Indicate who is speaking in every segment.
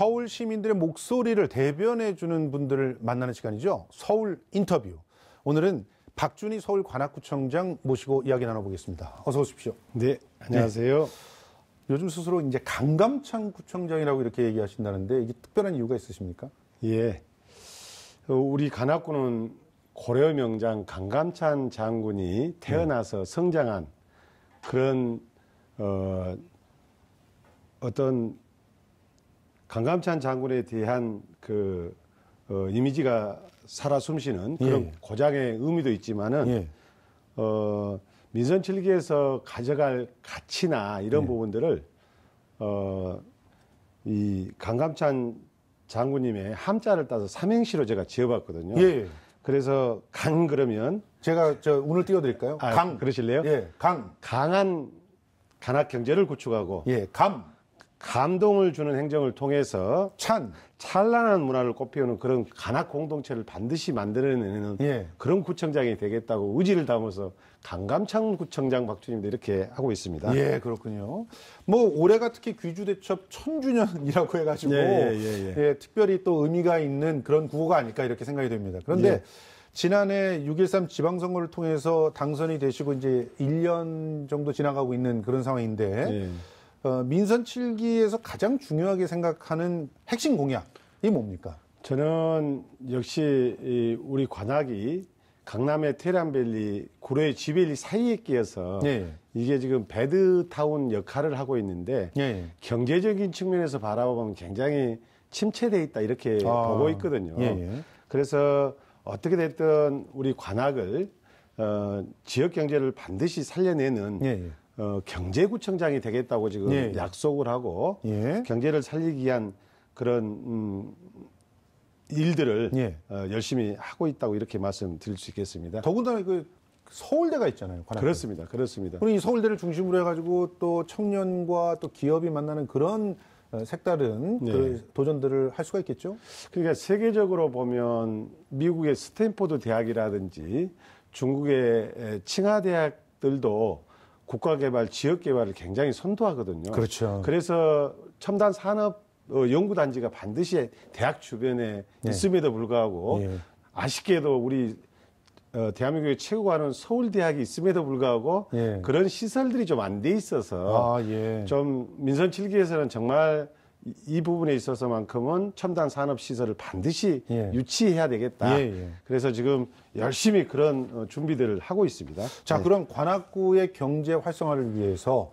Speaker 1: 서울 시민들의 목소리를 대변해주는 분들을 만나는 시간이죠. 서울 인터뷰. 오늘은 박준희 서울 관악구청장 모시고 이야기 나눠보겠습니다. 어서 오십시오.
Speaker 2: 네, 안녕하세요.
Speaker 1: 네. 요즘 스스로 이제 강감찬 구청장이라고 이렇게 얘기하신다는데 이게 특별한 이유가 있으십니까?
Speaker 2: 예. 우리 관악구는 고려 명장 강감찬 장군이 태어나서 성장한 그런 어떤 강감찬 장군에 대한 그 이미지가 살아 숨쉬는 그런
Speaker 1: 예.
Speaker 2: 고장의 의미도 있지만은
Speaker 1: 예.
Speaker 2: 민선 7기에서 가져갈 가치나 이런
Speaker 1: 예.
Speaker 2: 부분들을 이 강감찬 장군님의 함자를 따서 삼행시로 제가 지어봤거든요.
Speaker 1: 예.
Speaker 2: 그래서 강 그러면
Speaker 1: 제가 오늘 띄워드릴까요? 강.
Speaker 2: 그러실래요?
Speaker 1: 예. 강.
Speaker 2: 강한 관악 경제를 구축하고
Speaker 1: 예. 감.
Speaker 2: 감동을 주는 행정을 통해서
Speaker 1: 찬.
Speaker 2: 찬란한 문화를 꽃피우는 그런 관악 공동체를 반드시 만들어내는
Speaker 1: 예.
Speaker 2: 그런 구청장이 되겠다고 의지를 담아서 강감찬 구청장 박준희입니다. 이렇게 하고 있습니다.
Speaker 1: 예, 그렇군요. 뭐 올해가 특히 귀주대첩 1000주년이라고 해가지고 예, 특별히 또 의미가 있는 그런 구호가 아닐까 이렇게 생각이 됩니다. 그런데
Speaker 2: 예.
Speaker 1: 지난해 6.13 지방선거를 통해서 당선이 되시고 이제 1년 정도 지나가고 있는 그런 상황인데
Speaker 2: 예.
Speaker 1: 민선 7기에서 가장 중요하게 생각하는 핵심 공약이 뭡니까?
Speaker 2: 저는 역시 우리 관악이 강남의 테란밸리, 구로의 지밸리 사이에 끼어서
Speaker 1: 예.
Speaker 2: 이게 지금 배드타운 역할을 하고 있는데
Speaker 1: 예.
Speaker 2: 경제적인 측면에서 바라보면 굉장히 침체돼 있다 이렇게 보고 있거든요.
Speaker 1: 예.
Speaker 2: 그래서 어떻게 됐든 우리 관악을 지역 경제를 반드시 살려내는
Speaker 1: 예.
Speaker 2: 경제구청장이 되겠다고 지금
Speaker 1: 예.
Speaker 2: 약속을 하고
Speaker 1: 예.
Speaker 2: 경제를 살리기 위한 그런 일들을
Speaker 1: 예.
Speaker 2: 열심히 하고 있다고 이렇게 말씀드릴 수 있겠습니다.
Speaker 1: 더군다나 그 서울대가 있잖아요. 관악에.
Speaker 2: 그렇습니다. 그렇습니다.
Speaker 1: 그리고 이 서울대를 중심으로 해가지고 또 청년과 또 기업이 만나는 그런 색다른 그 도전들을 할 수가 있겠죠.
Speaker 2: 그러니까 세계적으로 보면 미국의 스탠포드 대학이라든지 중국의 칭하 대학들도 국가개발, 지역개발을 굉장히 선도하거든요.
Speaker 1: 그렇죠.
Speaker 2: 그래서 첨단 산업 연구단지가 반드시 대학 주변에 있음에도 불구하고 아쉽게도 우리 대한민국의 최고가 하는 서울대학이 있음에도 불구하고 그런 시설들이 좀 안 돼 있어서 좀 민선 7기에서는 정말 이 부분에 있어서만큼은 첨단 산업 시설을 반드시 유치해야 되겠다. 그래서 지금 열심히 그런 준비들을 하고 있습니다.
Speaker 1: 자, 그럼 관악구의 경제 활성화를 위해서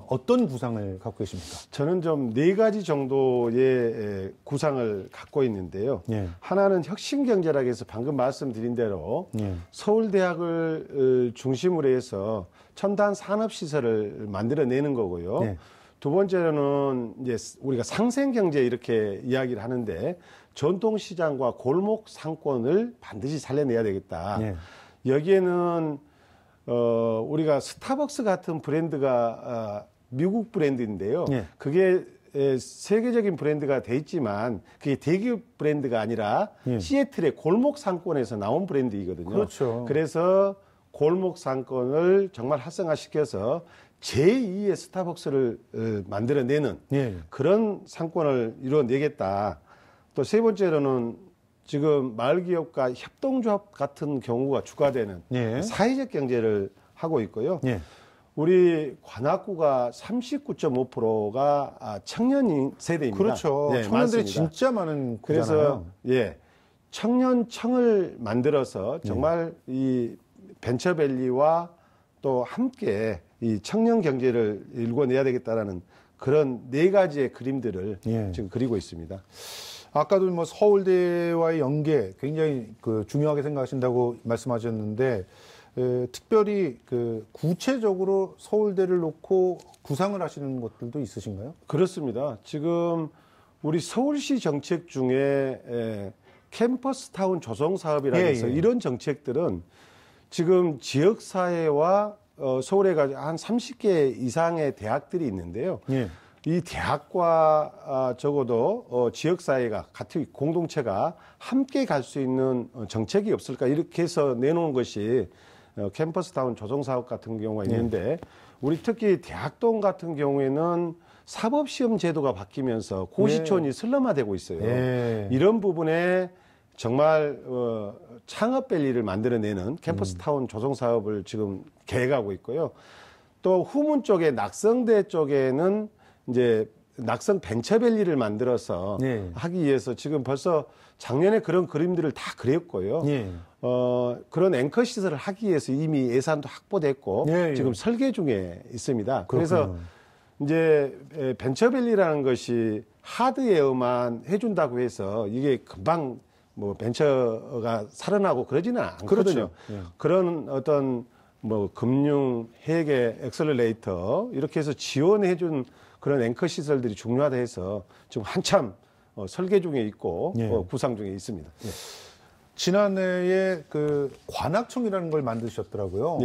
Speaker 1: 어떤 구상을 갖고 계십니까?
Speaker 2: 저는 좀 4가지 정도의 구상을 갖고 있는데요. 하나는 혁신경제라고 해서 방금 말씀드린 대로 서울대학을 중심으로 해서 첨단 산업시설을 만들어내는 거고요. 두 번째로는 이제 우리가 상생경제 이렇게 이야기를 하는데 전통시장과 골목 상권을 반드시 살려내야 되겠다. 여기에는 우리가 스타벅스 같은 브랜드가 미국 브랜드인데요. 그게 세계적인 브랜드가 돼 있지만 그게 대기업 브랜드가 아니라 시애틀의 골목 상권에서 나온 브랜드이거든요.
Speaker 1: 그렇죠.
Speaker 2: 그래서 골목 상권을 정말 활성화시켜서 제2의 스타벅스를 만들어내는 그런 상권을 이루어내겠다. 또 세 번째로는 지금 마을기업과 협동조합 같은 경우가 추가되는 사회적 경제를 하고 있고요. 우리 관악구가 39.5%가 청년 세대입니다.
Speaker 1: 그렇죠. 청년들이 진짜 많은 구잖아요.
Speaker 2: 그래서 청년청을 만들어서 정말 이 벤처밸리와 또 함께 이 청년 경제를 일궈내야 되겠다라는 그런 4가지의 그림들을 지금 그리고 있습니다.
Speaker 1: 아까도 뭐 서울대와의 연계 굉장히 중요하게 생각하신다고 말씀하셨는데 특별히 구체적으로 서울대를 놓고 구상을 하시는 것들도 있으신가요?
Speaker 2: 그렇습니다. 지금 우리 서울시 정책 중에 캠퍼스타운 조성 사업이라고 해서 이런 정책들은 지금 지역사회와 서울에 한 30개 이상의 대학들이 있는데요. 이 대학과 적어도 지역사회가 같은 공동체가 함께 갈 수 있는 정책이 없을까 이렇게 해서 내놓은 것이 캠퍼스타운 조성사업 같은 경우가 있는데 우리 특히 대학동 같은 경우에는 사법시험 제도가 바뀌면서 고시촌이 슬럼화되고 있어요. 이런 부분에 정말 창업밸리를 만들어내는 캠퍼스타운 조성 사업을 지금 계획하고 있고요. 또 후문 쪽에 낙성대 쪽에는 이제 낙성 벤처밸리를 만들어서 하기 위해서 지금 벌써 작년에 그런 그림들을 다 그렸고요. 그런 앵커 시설을 하기 위해서 이미 예산도 확보됐고 지금 설계 중에 있습니다. 그래서 이제 벤처밸리라는 것이 하드웨어만 해준다고 해서 이게 금방 뭐 벤처가 살아나고 그러지는 않거든요. 그런 어떤 뭐 금융, 회계, 엑셀러레이터 이렇게 해서 지원해준 그런 앵커 시설들이 중요하다 해서 지금 한참 설계 중에 있고 구상 중에 있습니다.
Speaker 1: 지난해에 그 관악청이라는 걸 만드셨더라고요.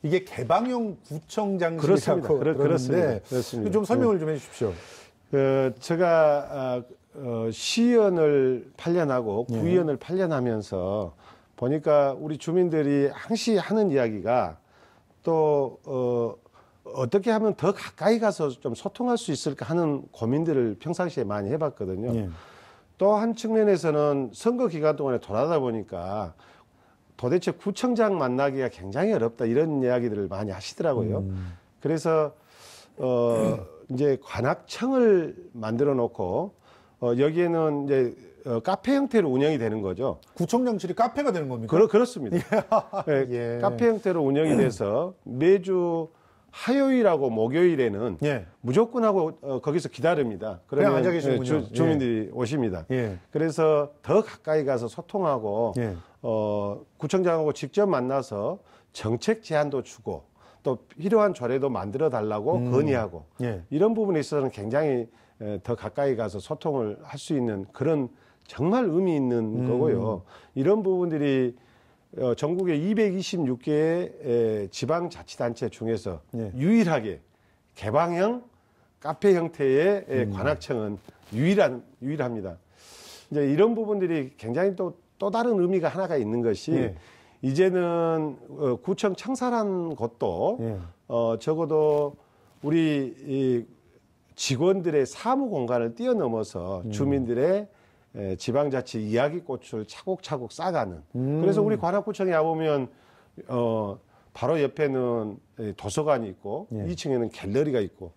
Speaker 1: 이게 개방형 구청장실이라고 그러는데 좀 설명을 좀 해주십시오.
Speaker 2: 제가 시의원을 8년 하고 구의원을 8년 하면서 보니까 우리 주민들이 항시 하는 이야기가 또 어떻게 하면 더 가까이 가서 좀 소통할 수 있을까 하는 고민들을 평상시에 많이 해봤거든요. 또 한 측면에서는 선거 기간 동안에 돌아다 보니까 도대체 구청장 만나기가 굉장히 어렵다 이런 이야기들을 많이 하시더라고요. 그래서 이제 관악청을 만들어 놓고 여기에는 이제 카페 형태로 운영이 되는 거죠.
Speaker 1: 구청장실이 카페가 되는 겁니까?
Speaker 2: 그렇습니다. 카페 형태로 운영이 돼서 매주 화요일하고 목요일에는 무조건 하고 거기서 기다립니다. 그러면
Speaker 1: 앉아 계시는군요.
Speaker 2: 주민들이 오십니다. 그래서 더 가까이 가서 소통하고 구청장하고 직접 만나서 정책 제안도 주고 또 필요한 조례도 만들어 달라고 건의하고 이런 부분에 있어서는 굉장히 더 가까이 가서 소통을 할 수 있는 그런 정말 의미 있는 거고요. 이런 부분들이 전국의 226개의 지방자치단체 중에서 유일하게 개방형 카페 형태의 관악청은 유일합니다. 이제 이런 부분들이 굉장히 또 다른 의미가 하나가 있는 것이 이제는 구청 청사란 것도 적어도 우리 이 직원들의 사무 공간을 뛰어넘어서 주민들의 지방자치 이야기꽃을 차곡차곡 싸가는. 그래서 우리 관악구청에 와보면 바로 옆에는 도서관이 있고 2층에는 갤러리가 있고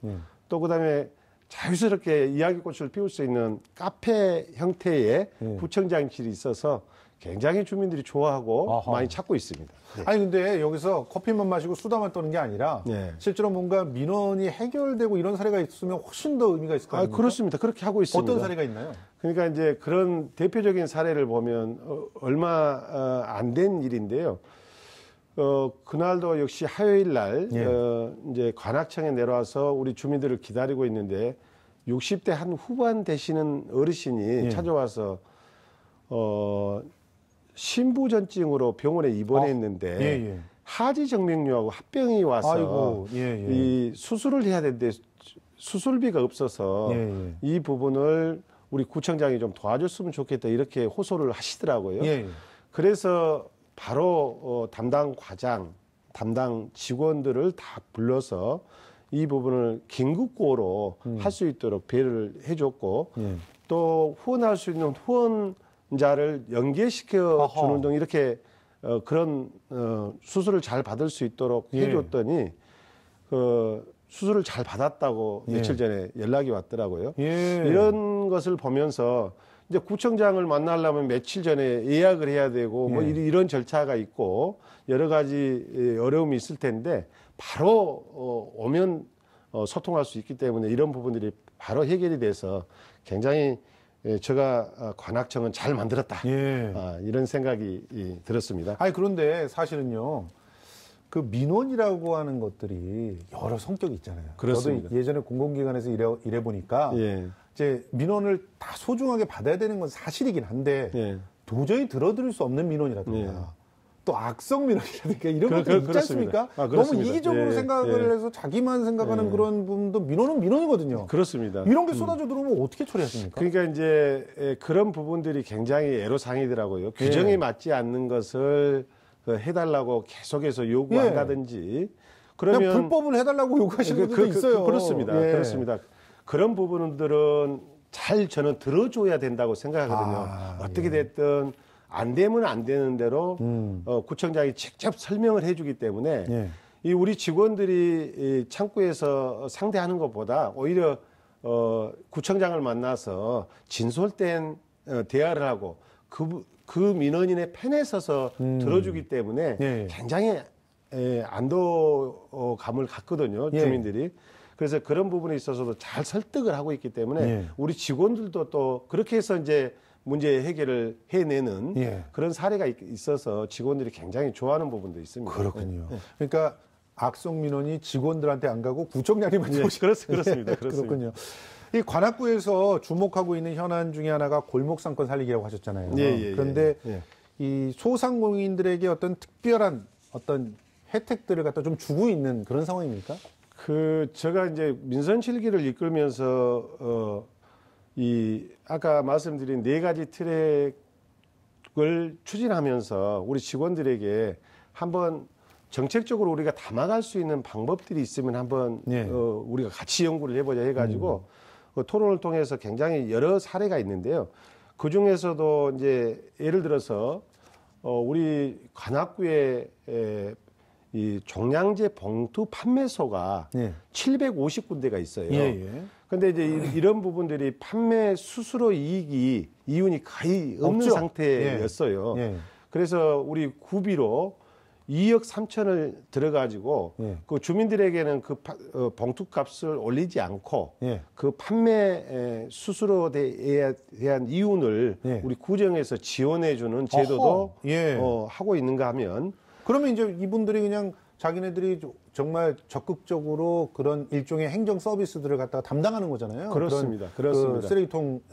Speaker 2: 또 그다음에 자유스럽게 이야기꽃을 피울 수 있는 카페 형태의 구청장실이 있어서 굉장히 주민들이 좋아하고 많이 찾고 있습니다.
Speaker 1: 아니 근데 여기서 커피만 마시고 수다만 떠는 게 아니라 실제로 뭔가 민원이 해결되고 이런 사례가 있으면 훨씬 더 의미가 있을 것 같아요.
Speaker 2: 그렇습니다. 그렇게 하고 있습니다.
Speaker 1: 어떤 사례가 있나요?
Speaker 2: 그러니까 이제 그런 대표적인 사례를 보면 얼마 안 된 일인데요. 그날도 역시 화요일 날 이제 관악청에 내려와서 우리 주민들을 기다리고 있는데 60대 한 후반 되시는 어르신이 찾아와서 신부전증으로 병원에 입원했는데 하지정맥류하고 합병이 와서 이 수술을 해야 되는데 수술비가 없어서 이 부분을 우리 구청장이 좀 도와줬으면 좋겠다 이렇게 호소를 하시더라고요. 그래서 바로 담당 과장, 담당 직원들을 다 불러서 이 부분을 긴급구호로 할 수 있도록 배려를 해줬고 또 후원할 수 있는 후원자를 연계시켜 주는 등 이렇게 그런 수술을 잘 받을 수 있도록 해줬더니 수술을 잘 받았다고 며칠 전에 연락이 왔더라고요. 이런 것을 보면서 이제 구청장을 만나려면 며칠 전에 예약을 해야 되고 뭐 이런 절차가 있고 여러 가지 어려움이 있을 텐데 바로 오면 소통할 수 있기 때문에 이런 부분들이 바로 해결이 돼서 굉장히 제가 관악청은 잘 만들었다. 이런 생각이 들었습니다.
Speaker 1: 아니 그런데 사실은요. 그 민원이라고 하는 것들이 여러 성격이 있잖아요.
Speaker 2: 그렇습니다.
Speaker 1: 저도 예전에 공공기관에서 일해 보니까 이제 민원을 다 소중하게 받아야 되는 건 사실이긴 한데 도저히 들어드릴 수 없는 민원이라든가 또 악성 민원이라든가 이런 것들 있지 않습니까? 너무 이기적으로 생각을 해서 자기만 생각하는 그런 부분도 민원은 민원이거든요.
Speaker 2: 그렇습니다.
Speaker 1: 이런 게 쏟아져 들어오면 어떻게 처리하십니까?
Speaker 2: 그러니까 이제 그런 부분들이 굉장히 애로사항이더라고요. 규정에 맞지 않는 것을 해달라고 계속해서 요구한다든지
Speaker 1: 그러면 불법을 해달라고 요구하시는 분들도 있어요.
Speaker 2: 그렇습니다. 그렇습니다. 그런 부분들은 잘 저는 들어줘야 된다고 생각하거든요. 어떻게 됐든 안 되면 안 되는 대로 구청장이 직접 설명을 해주기 때문에 이 우리 직원들이 이 창구에서 상대하는 것보다 오히려 구청장을 만나서 진솔된 대화를 하고 그 민원인의 편에 서서 들어주기 때문에 굉장히 안도감을 갖거든요, 주민들이. 그래서 그런 부분에 있어서도 잘 설득을 하고 있기 때문에 우리 직원들도 또 그렇게 해서 이제 문제 해결을 해내는 그런 사례가 있어서 직원들이 굉장히 좋아하는 부분도 있습니다.
Speaker 1: 그렇군요. 그러니까 악성 민원이 직원들한테 안 가고 구청장님한테
Speaker 2: 그렇습니다.
Speaker 1: 그렇군요. 이 관악구에서 주목하고 있는 현안 중에 하나가 골목상권 살리기라고 하셨잖아요. 그런데 이 소상공인들에게 어떤 특별한 어떤 혜택들을 갖다 좀 주고 있는 그런 상황입니까?
Speaker 2: 제가 이제 민선 7기를 이끌면서 이 아까 말씀드린 4가지 트랙을 추진하면서 우리 직원들에게 한번 정책적으로 우리가 담아갈 수 있는 방법들이 있으면 한번 우리가 같이 연구를 해보자 해가지고 토론을 통해서 굉장히 여러 사례가 있는데요. 그 중에서도 이제 예를 들어서 우리 관악구에 이 종량제 봉투 판매소가 750군데가 있어요. 근데 이제 이런 부분들이 판매 수수료 이윤이 거의 없는 상태였어요. 그래서 우리 구비로 2억 3천을 들어가지고 그 주민들에게는 그 봉투값을 올리지 않고 그 판매 수수료에 대한 이윤을 우리 구정에서 지원해주는 제도도 하고 있는가 하면
Speaker 1: 그러면 이제 이분들이 그냥 자기네들이 정말 적극적으로 그런 일종의 행정 서비스들을 갖다가 담당하는 거잖아요.
Speaker 2: 그렇습니다.
Speaker 1: 그런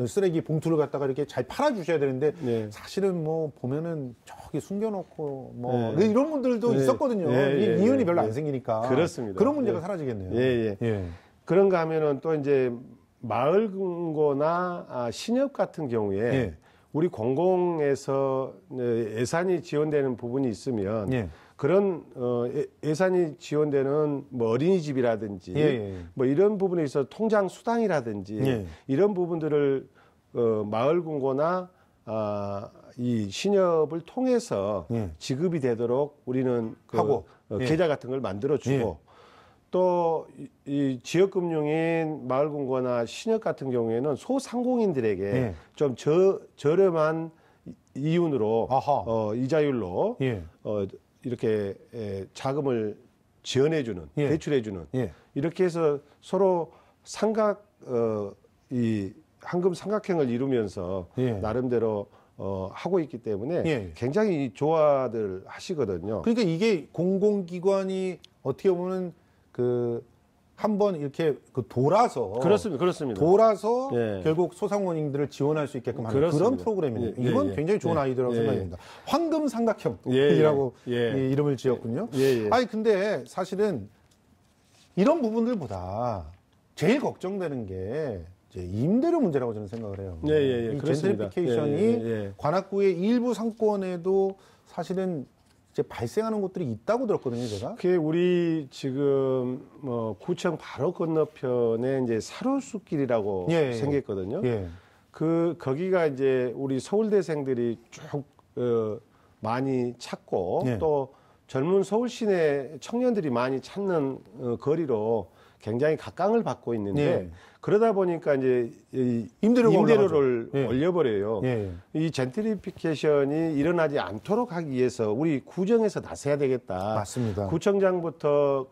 Speaker 1: 쓰레기 봉투를 갖다가 이렇게 잘 팔아주셔야 되는데 사실은 뭐 보면은 저기 숨겨놓고 뭐 이런 분들도 있었거든요. 이윤이 별로 안 생기니까.
Speaker 2: 그렇습니다.
Speaker 1: 그런 문제가 사라지겠네요.
Speaker 2: 그런가 하면은 또 이제 마을 금고나 신협 같은 경우에 우리 공공에서 예산이 지원되는 부분이 있으면 그런 예산이 지원되는 뭐 어린이집이라든지 뭐 이런 부분에 있어서 통장 수당이라든지 이런 부분들을 마을 금고나 이 신협을 통해서 지급이 되도록 우리는 계좌 같은 걸 만들어주고 또 이 지역금융인 마을금고나 신협 같은 경우에는 소상공인들에게 좀 저렴한 이윤으로 이자율로 이렇게 자금을 지원해주는 대출해주는 이렇게 해서 서로 이 황금 삼각형을 이루면서 나름대로 하고 있기 때문에 굉장히 좋아들 하시거든요.
Speaker 1: 그러니까 이게 공공기관이 어떻게 보면 한번 이렇게 돌아서
Speaker 2: 그렇습니다.
Speaker 1: 돌아서 결국 소상공인들을 지원할 수 있게끔 하는 그런 프로그램이에요. 이건 굉장히 좋은 아이디어라고 생각합니다. 황금 삼각형이라고 이름을 지었군요. 아니 근데 사실은 이런 부분들보다 제일 걱정되는 게 이제 임대료 문제라고 저는 생각을 해요. 이 젠트리피케이션이 관악구의 일부 상권에도 사실은 이제 발생하는 곳들이 있다고 들었거든요, 제가.
Speaker 2: 그게 우리 지금 구청 바로 건너편에 이제 사로수길이라고 생겼거든요. 거기가 이제 우리 서울대생들이 쭉 많이 찾고 또 젊은 서울 시내 청년들이 많이 찾는 거리로 굉장히 각광을 받고 있는데 그러다 보니까 이제 임대료를 올려버려요. 이 젠트리피케이션이 일어나지 않도록 하기 위해서 우리 구정에서 나서야 되겠다.
Speaker 1: 맞습니다.
Speaker 2: 구청장부터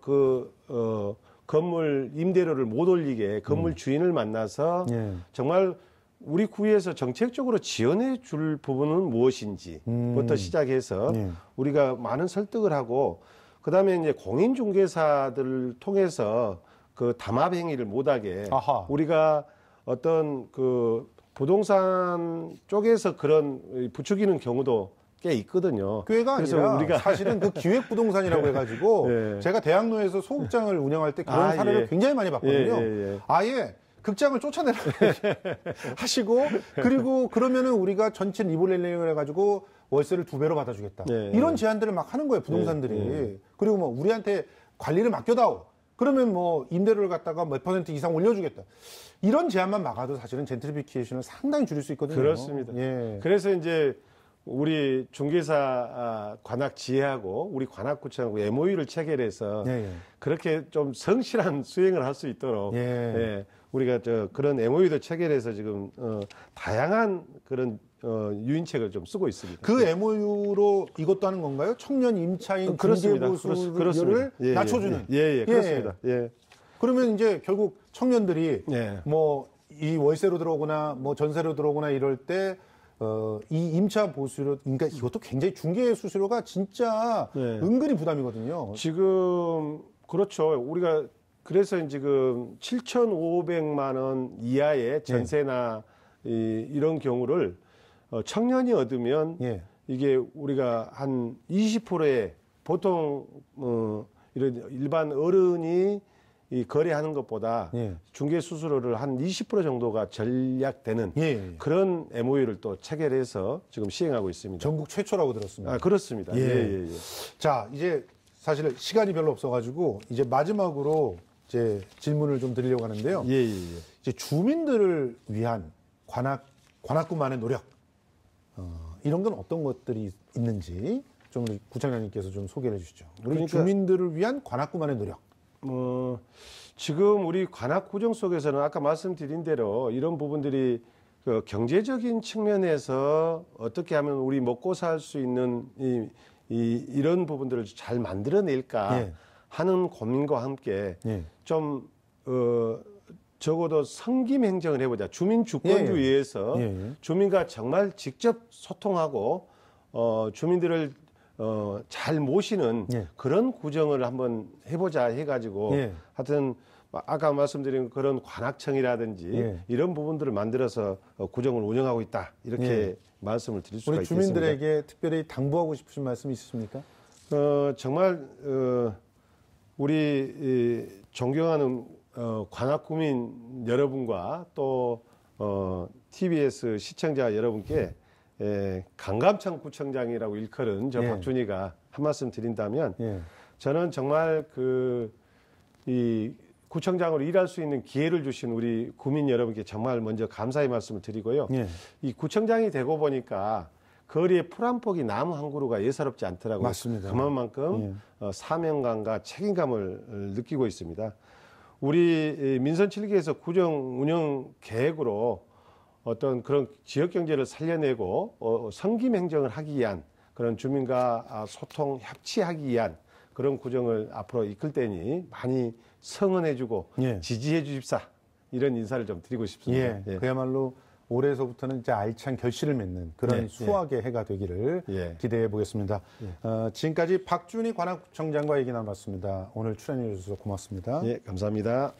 Speaker 2: 건물 임대료를 못 올리게 건물 주인을 만나서 정말 우리 구에서 정책적으로 지원해 줄 부분은 무엇인지부터 시작해서 우리가 많은 설득을 하고 그다음에 이제 공인중개사들을 통해서 그 담합 행위를 못하게 우리가 어떤 그 부동산 쪽에서 그런 부추기는 경우도 꽤 있거든요.
Speaker 1: 꽤가 그래서 아니라 우리가 사실은 그 기획부동산이라고 해가지고 제가 대학로에서 소극장을 운영할 때 그런 사례를 굉장히 많이 봤거든요. 아예 극장을 쫓아내라 하시고 그리고 그러면은 우리가 전체 리볼링을 해가지고 월세를 2배로 받아주겠다. 이런 제안들을 막 하는 거예요, 부동산들이. 그리고 뭐 우리한테 관리를 맡겨다오. 그러면 뭐 임대료를 갖다가 몇 % 이상 올려주겠다. 이런 제한만 막아도 사실은 젠트리피케이션을 상당히 줄일 수 있거든요.
Speaker 2: 그렇습니다.
Speaker 1: 예.
Speaker 2: 그래서 이제 우리 중개사 관악 지회하고 우리 관악구청하고 MOU를 체결해서
Speaker 1: 예.
Speaker 2: 그렇게 좀 성실한 수행을 할 수 있도록 예. 우리가 그런 MOU도 체결해서 지금 다양한 그런 유인책을 좀 쓰고 있습니다.
Speaker 1: 그 MOU로 이것도 하는 건가요? 청년 임차인 중개보수를 낮춰주는.
Speaker 2: 그렇습니다. 예.
Speaker 1: 그러면 이제 결국 청년들이 뭐 이 월세로 들어오거나 뭐 전세로 들어오거나 이럴 때 이 임차 보수료, 그러니까 이것도 굉장히 중개 수수료가 진짜 은근히 부담이거든요.
Speaker 2: 지금 그렇죠. 우리가 그래서 지금 7,500만 원 이하의 전세나 이런 경우를 청년이 얻으면 이게 우리가 한 20%의 보통 이런 일반 어른이 이 거래하는 것보다 중개 수수료를 한 20% 정도가 절약되는 그런 MOU를 또 체결해서 지금 시행하고 있습니다.
Speaker 1: 전국 최초라고 들었습니다.
Speaker 2: 아, 그렇습니다.
Speaker 1: 자, 이제 사실 시간이 별로 없어가지고 이제 마지막으로 이제 질문을 좀 드리려고 하는데요. 이제 주민들을 위한 관악구만의 노력 이런 건 어떤 것들이 있는지 좀 우리 구청장님께서 좀 소개를 해주시죠. 우리 그러니까, 주민들을 위한 관악구만의 노력.
Speaker 2: 지금 우리 관악구청 속에서는 아까 말씀드린 대로 이런 부분들이 그 경제적인 측면에서 어떻게 하면 우리 먹고 살 수 있는 이런 부분들을 잘 만들어낼까 하는 고민과 함께 좀 적어도 성김 행정을 해보자. 주민 주권주의에서 주민과 정말 직접 소통하고 주민들을 잘 모시는 그런 구정을 한번 해보자 해가지고 하여튼 아까 말씀드린 그런 관악청이라든지 이런 부분들을 만들어서 구정을 운영하고 있다 이렇게 말씀을 드릴 수가 있겠습니다.
Speaker 1: 우리 주민들에게 특별히 당부하고 싶으신 말씀 있으십니까?
Speaker 2: 정말 우리 존경하는 관악구민 여러분과 또 TBS 시청자 여러분께 강감창 구청장이라고 일컬은 저 박준희가 한 말씀 드린다면 저는 정말 이 구청장으로 일할 수 있는 기회를 주신 우리 구민 여러분께 정말 먼저 감사의 말씀을 드리고요. 이 구청장이 되고 보니까 거리에 풀 한 폭이 나무 한 그루가 예사롭지 않더라고요.
Speaker 1: 맞습니다.
Speaker 2: 그만큼 사명감과 책임감을 느끼고 있습니다. 우리 민선 7기에서 구정 운영 계획으로 어떤 그런 지역 경제를 살려내고 성김 행정을 하기 위한 그런 주민과 소통 협치하기 위한 그런 구정을 앞으로 이끌 때니 많이 성원해주고 지지해 주십사 이런 인사를 좀 드리고 싶습니다.
Speaker 1: 그야말로 올해서부터는 이제 알찬 결실을 맺는 그런 수확의 해가 되기를 기대해 보겠습니다. 지금까지 박준희 관악구청장과 얘기 나눠봤습니다. 오늘 출연해 주셔서 고맙습니다.
Speaker 2: 감사합니다.